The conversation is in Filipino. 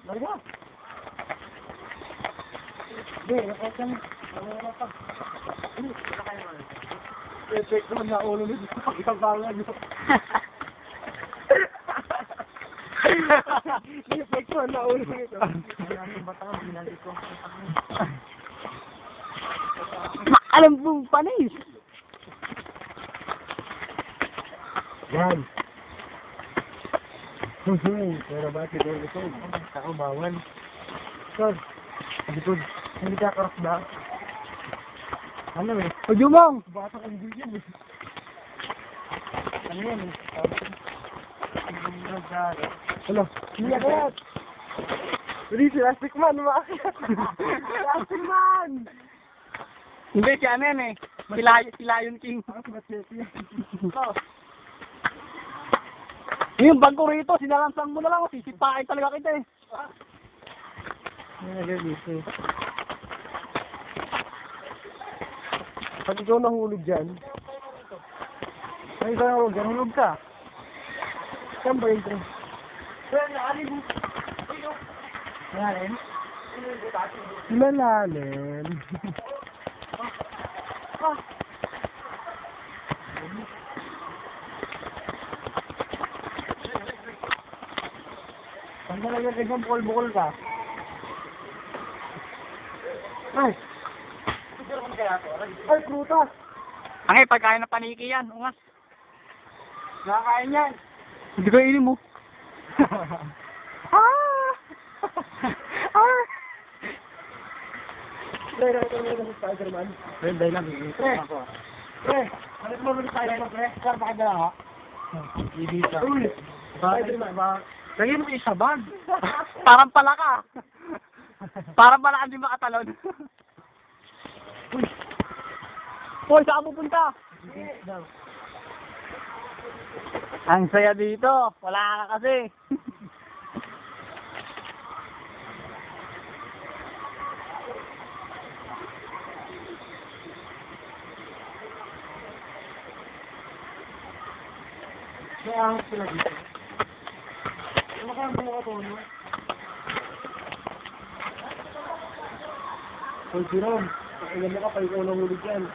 Talaga? Hindi, nakakang. Wala pa. Effect naman na ulo nito sa pagkabangan nyo. Effect naman na ulo nito. Alam mo panis. Yan. Pero bakit ito? Ako bawal. Sir, likod. Hindi ka karas ba? Ano eh? Pajumong. Bata kang bigyan eh. Ano yan eh? Ano? Hindi ka yan! Hindi si Plastic Man, umakit! Plastic Man! Hindi, si ano yan eh. Si Lion King. Yung bag ko rito, sinalansang mo na lang. Sisipain talaga kita eh. Ano dito? Pag ikaw nahulog dyan, ay ikaw nahulog dyan, hulog ka. Saan ba yung train? Malalim. Malalim? Malalim. Saan talaga kagang bukol-bukol ka? Ay! Ay, prutas! Angay, pagkain na paniki yan. Ungas. Nakakain yan! Hindi ko inim mo. Ah! Ah! Pre, nakita mo na si Spider-Man? Pre, dahil lang. Pre, nakita mo na si Spider-Man, pre? Sir, bakit na lang ha? Ibisa. Uy! Spider-Man, ba? Lagyan mo isa bag. Parang pala ka. Parang pala ka di makatalon. Uy! Hoy, saan pupunta? Ang saya dito. Wala ka kasi. May ahas sila dito. Ano kaya ang mga tono? Hoy, Jerome, ilan na ka pa ikaw nahulog yan.